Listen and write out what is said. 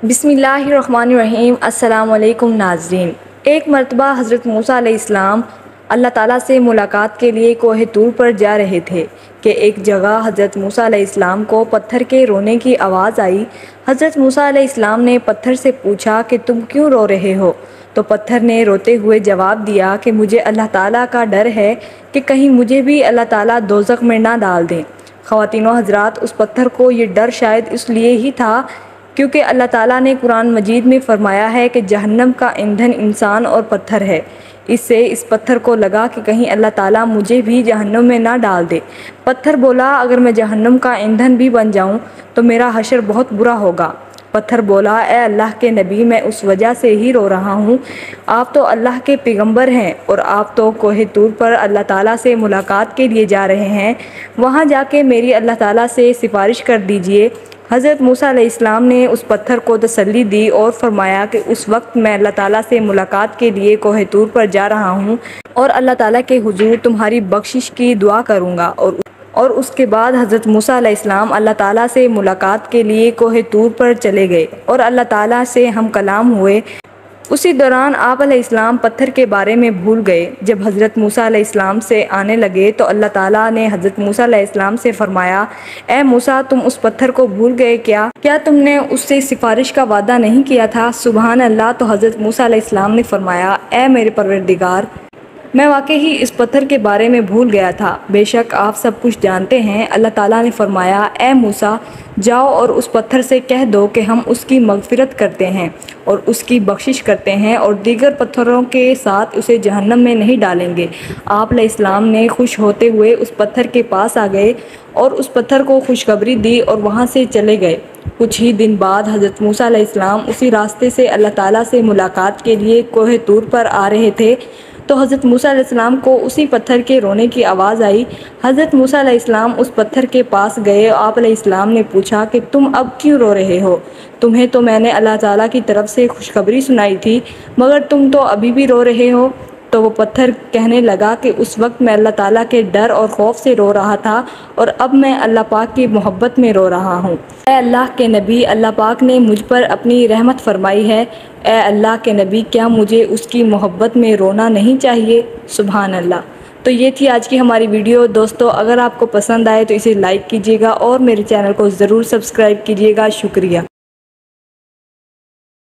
بسم اللہ الرحمن الرحیم۔ السلام علیکم ناظرین۔ ایک مرتبہ حضرت موسیٰ علیہ السلام اللہ تعالیٰ سے ملاقات کے لیے کوہ طور پر جا رہے تھے کہ ایک جگہ حضرت موسیٰ علیہ السلام کو پتھر کے رونے کی آواز آئی۔ حضرت موسیٰ علیہ السلام نے پتھر سے پوچھا کہ تم کیوں رو رہے ہو؟ تو پتھر نے روتے ہوئے جواب دیا کہ مجھے اللہ تعالیٰ کا ڈر ہے کہ کہیں مجھے بھی اللہ تعالیٰ دوزخ میں نہ ڈال دیں۔ خواتین و حضرات، اس پتھر کو یہ ڈر شاید اس لیے ہی تھا کیونکہ اللہ تعالیٰ نے قرآن مجید میں فرمایا ہے کہ جہنم کا ایندھن انسان اور پتھر ہے۔ اس سے اس پتھر کو لگا کہ کہیں اللہ تعالیٰ مجھے بھی جہنم میں نہ ڈال دے۔ پتھر بولا، اگر میں جہنم کا ایندھن بھی بن جاؤں تو میرا حشر بہت برا ہوگا۔ پتھر بولا، اے اللہ کے نبی، میں اس وجہ سے ہی رو رہا ہوں، آپ تو اللہ کے پیغمبر ہیں اور آپ تو کوہ طور پر اللہ تعالیٰ سے ملاقات کے لیے جا رہے ہیں، وہاں جا کے میری اللہ تعالیٰ سے سفارش کر دیجئے۔ حضرت موسیٰ علیہ السلام نے اس پتھر کو تسلی دی اور فرمایا کہ اس وقت میں اللہ تعالیٰ سے ملاقات کے لیے کوہ طور پر جا رہا ہوں اور اللہ تعالیٰ کے حضور تمہاری بخشش کی دعا کروں گا۔ اور اس کے بعد حضرت موسیٰ علیہ السلام اللہ تعالیٰ سے ملاقات کے لیے کوہ طور پر چلے گئے اور اللہ تعالیٰ سے ہم کلام ہوئے۔ اسی دوران آپ علیہ السلام پتھر کے بارے میں بھول گئے۔ جب حضرت موسیٰ علیہ السلام سے آنے لگے تو اللہ تعالیٰ نے حضرت موسیٰ علیہ السلام سے فرمایا، اے موسیٰ، تم اس پتھر کو بھول گئے کیا تم نے اس سے سفارش کا وعدہ نہیں کیا تھا؟ سبحان اللہ۔ تو حضرت موسیٰ علیہ السلام نے فرمایا، اے میرے پروردگار، میں واقعی اس پتھر کے بارے میں بھول گیا تھا، بے شک آپ سب کچھ جانتے ہیں۔ اللہ تعالیٰ نے فرمایا، اے موسیٰ، جاؤ اور اس پتھر سے کہہ دو کہ ہم اس کی مغفرت کرتے ہیں اور اس کی بخشش کرتے ہیں اور دیگر پتھروں کے ساتھ اسے جہنم میں نہیں ڈالیں گے۔ آپ علیہ السلام نے خوش ہوتے ہوئے اس پتھر کے پاس آ گئے اور اس پتھر کو خوشخبری دی اور وہاں سے چلے گئے۔ کچھ ہی دن بعد حضرت موسیٰ علیہ السلام اسی راستے سے اللہ تعالیٰ سے ملاقات کے لیے کوہ طور پر آ رہے تھے تو حضرت موسیٰ علیہ السلام کو اسی پتھر کے رونے کی آواز آئی۔ حضرت موسیٰ علیہ السلام اس پتھر کے پاس گئے۔ آپ علیہ السلام نے پوچھا کہ تم اب کیوں رو رہے ہو؟ تمہیں تو میں نے اللہ تعالیٰ کی طرف سے خوشخبری سنائی تھی، مگر تم تو ابھی بھی رو رہے ہو۔ تو وہ پتھر کہنے لگا کہ اس وقت میں اللہ تعالیٰ کے ڈر اور خوف سے رو رہا تھا اور اب میں اللہ پاک کی محبت میں رو رہا ہوں۔ اے اللہ کے نبی، اللہ پاک نے مجھ پر اپنی رحمت فرمائی ہے، اے اللہ کے نبی، کیا مجھے اس کی محبت میں رونا نہیں چاہیے؟ سبحان اللہ۔ تو یہ تھی آج کی ہماری ویڈیو۔ دوستو، اگر آپ کو پسند آئے تو اسے لائک کیجیے گا اور میرے چینل کو ضرور سبسکرائب کیجیے گا۔ شکریہ۔